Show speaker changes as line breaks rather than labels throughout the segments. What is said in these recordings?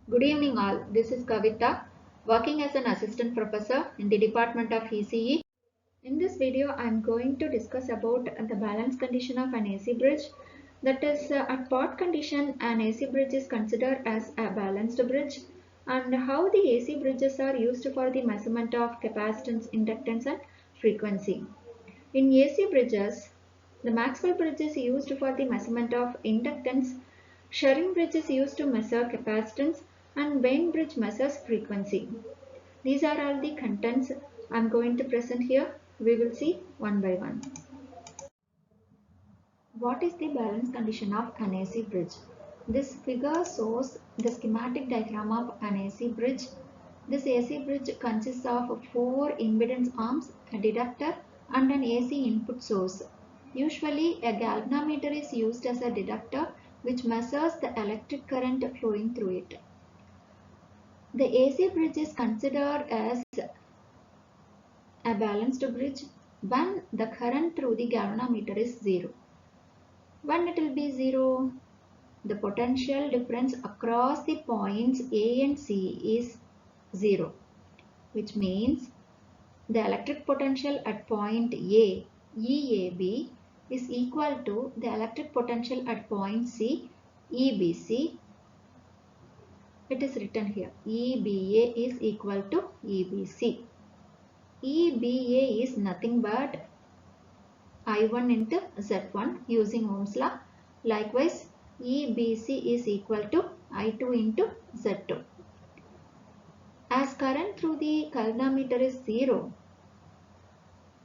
Good evening all. This is Kavita, working as an assistant professor in the Department of ECE. In this video, I am going to discuss about the balance condition of an AC bridge. That is, at part condition, an AC bridge is considered as a balanced bridge, and how the AC bridges are used for the measurement of capacitance, inductance and frequency. In AC bridges, the Maxwell bridge is used for the measurement of inductance, Sherring bridge is used to measure capacitance, and Bain bridge measures frequency. These are all the contents I am going to present here. We will see one by one. What is the balance condition of an AC bridge? This figure shows the schematic diagram of an AC bridge. This AC bridge consists of 4 impedance arms, a deductor and an AC input source. Usually a galvanometer is used as a deductor which measures the electric current flowing through it. The AC bridge is considered as a balanced bridge when the current through the galvanometer is 0. When it will be 0, the potential difference across the points A and C is 0, which means the electric potential at point A, EAB, is equal to the electric potential at point C, EBC. It is written here, EBA is equal to EBC. EBA is nothing but I1 into Z1 using Ohm's law. Likewise, EBC is equal to I2 into Z2. As current through the galvanometer is 0,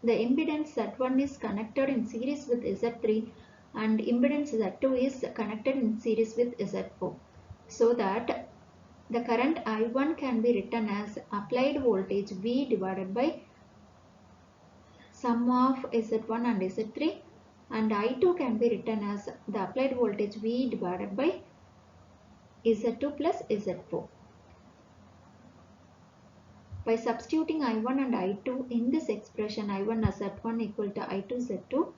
the impedance Z1 is connected in series with Z3 and impedance Z2 is connected in series with Z4. So that the current I1 can be written as applied voltage V divided by sum of Z1 and Z3, and I2 can be written as the applied voltage V divided by Z2 plus Z4. By substituting I1 and I2 in this expression, I1 as Z1 equal to I2 Z2,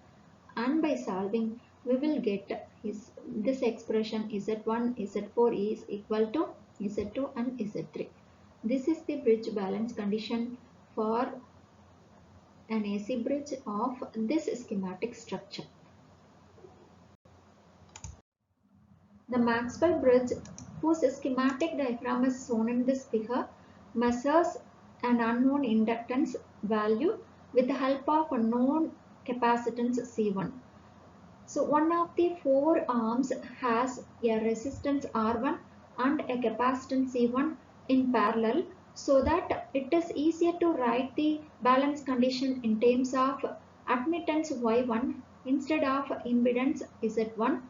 and by solving we will get this expression Z1 Z4 is equal to Z2 and Z3. This is the bridge balance condition for an AC bridge of this schematic structure. The Maxwell bridge, whose schematic diagram is shown in this figure, measures an unknown inductance value with the help of a known capacitance C1. So one of the 4 arms has a resistance R1 and a capacitance C1 in parallel, so that it is easier to write the balance condition in terms of admittance Y1 instead of impedance Z1.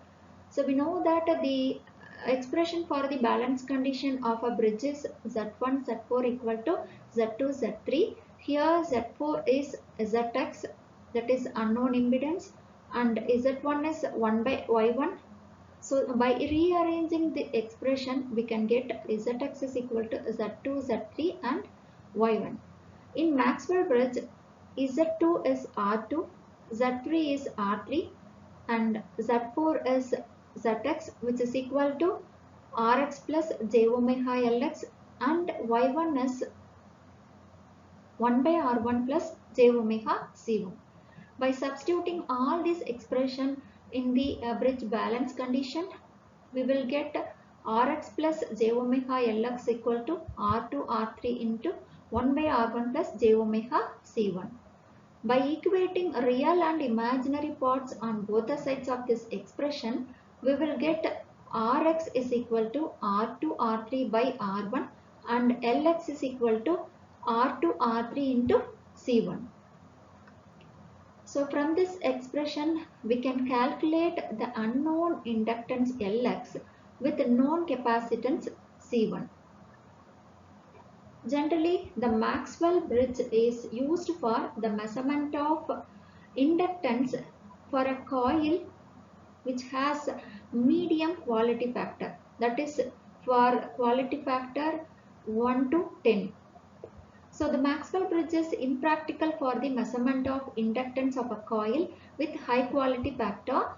So we know that the expression for the balance condition of a bridge is Z1 Z4 equal to Z2 Z3. Here Z4 is Zx, that is unknown impedance, and Z1 is 1 by Y1. So by rearranging the expression, we can get Zx is equal to Z2, Z3 and Y1. In Maxwell bridge, Z2 is R2, Z3 is R3 and Z4 is Zx, which is equal to Rx plus j omega Lx, and Y1 is 1 by R1 plus j omega C1. By substituting all these expression in the bridge balance condition, we will get Rx plus j omega Lx equal to R2 R3 into 1 by R1 plus j omega C1. By equating real and imaginary parts on both the sides of this expression, we will get Rx is equal to R2 R3 by R1 and Lx is equal to R2 R3 into C1. So from this expression, we can calculate the unknown inductance Lx with known capacitance C1. Generally, the Maxwell bridge is used for the measurement of inductance for a coil which has medium quality factor, that is for quality factor 1 to 10. So the Maxwell bridge is impractical for the measurement of inductance of a coil with high quality factor,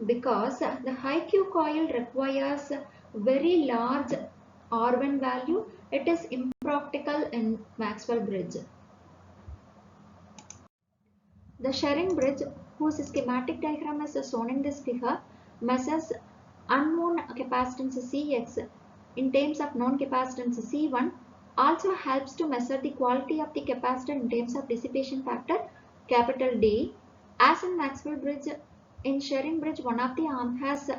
because the high Q coil requires very large R1 value, it is impractical in Maxwell bridge. The sharing bridge, whose schematic diagram is shown in this figure, measures unknown capacitance Cx in terms of known capacitance C1, also helps to measure the quality of the capacitor in terms of dissipation factor capital D. As in Maxwell bridge, in sharing bridge, one of the arm has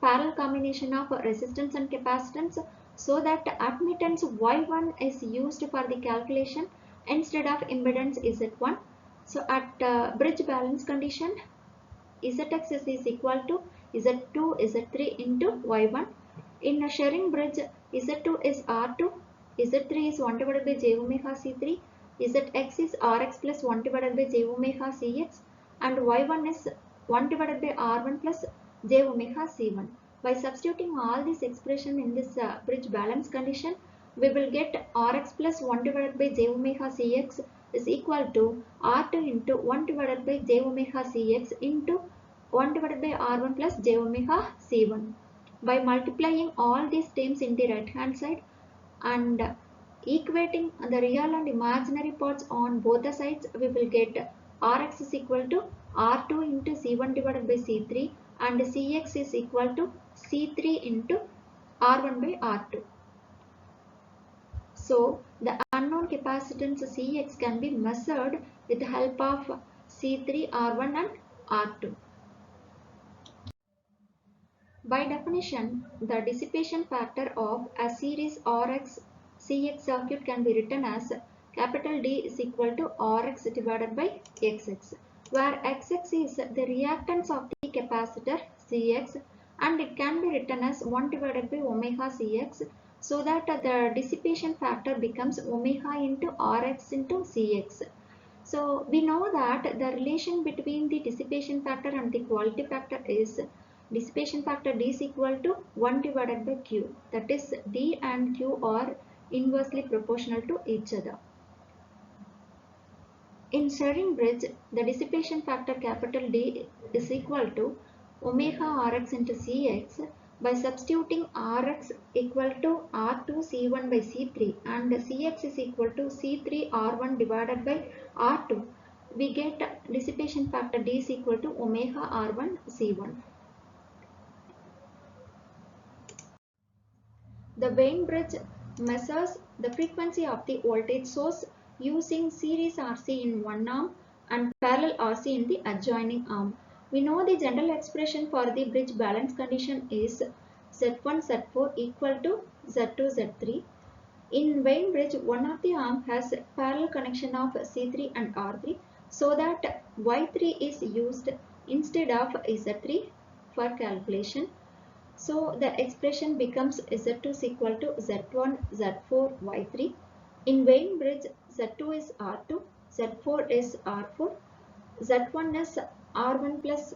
parallel combination of resistance and capacitance, so that admittance Y1 is used for the calculation instead of impedance Z1. So at bridge balance condition, Zx is equal to Z2, Z3 into Y1. In a sharing bridge, Z2 is R2, Z3 is 1 divided by j omega C3, Zx is Rx plus 1 divided by j omega Cx, and Y1 is 1 divided by R1 plus j omega C1. By substituting all these expression in this bridge balance condition, we will get Rx plus 1 divided by j omega Cx is equal to R2 into 1 divided by j omega Cx into 1 divided by R1 plus j omega C1. By multiplying all these terms in the right hand side and equating the real and imaginary parts on both the sides, we will get Rx is equal to R2 into C1 divided by C3 and Cx is equal to C3 into R1 by R2. So the unknown capacitance Cx can be measured with the help of C3, R1 and R2. By definition, the dissipation factor of a series Rx Cx circuit can be written as capital D is equal to Rx divided by Xx, where Xx is the reactance of the capacitor Cx, and it can be written as 1 divided by omega Cx, so that the dissipation factor becomes omega into Rx into Cx. So we know that the relation between the dissipation factor and the quality factor is dissipation factor D is equal to 1 divided by Q. That is, D and Q are inversely proportional to each other. In sharing bridge, the dissipation factor capital D is equal to omega Rx into Cx. By substituting Rx equal to R2 C1 by C3 and Cx is equal to C3 R1 divided by R2, we get dissipation factor D is equal to omega R1 C1. The Wien bridge measures the frequency of the voltage source using series RC in one arm and parallel RC in the adjoining arm. We know the general expression for the bridge balance condition is Z1 Z4 equal to Z2 Z3. In Wien bridge, one of the arm has parallel connection of C3 and R3, so that Y3 is used instead of Z3 for calculation. So the expression becomes Z2 is equal to Z1 Z4 Y3. In Wien bridge, Z2 is R2, Z4 is R4, Z1 is R1 plus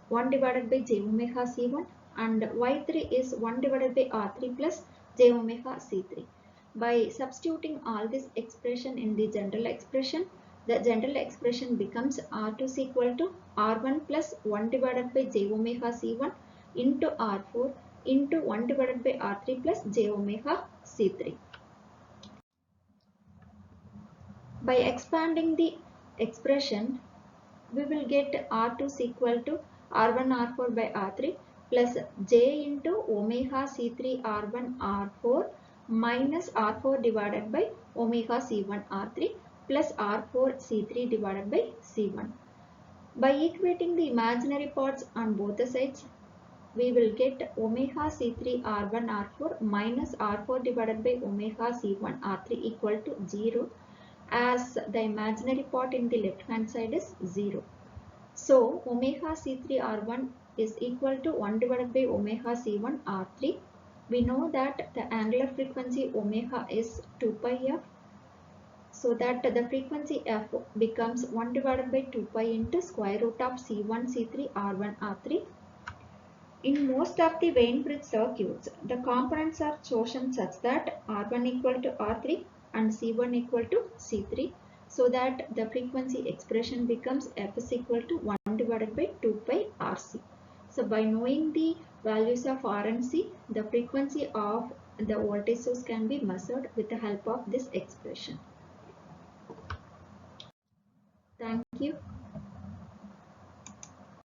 1 divided by j omega C1 and Y3 is 1 divided by R3 plus j omega C3. By substituting all this expression in the general expression becomes R2 is equal to R1 plus 1 divided by j omega C1 into R4 into 1 divided by R3 plus j omega C3. By expanding the expression, we will get R2 is equal to R1 R4 by R3 plus j into omega C3 R1 R4 minus R4 divided by omega C1 R3 plus R4 C3 divided by C1. By equating the imaginary parts on both the sides, we will get omega C3 R1 R4 minus R4 divided by omega C1 R3 equal to 0, as the imaginary part in the left hand side is 0. So omega C3 R1 is equal to 1 divided by omega C1 R3. We know that the angular frequency omega is 2 pi f, so that the frequency f becomes 1 divided by 2 pi into square root of C1 C3 R1 R3. In most of the Wien bridge circuits, the components are chosen such that R1 equal to R3 and C1 equal to C3, so that the frequency expression becomes f is equal to 1 divided by 2 pi RC. So by knowing the values of R and C, the frequency of the voltage source can be measured with the help of this expression. Thank you.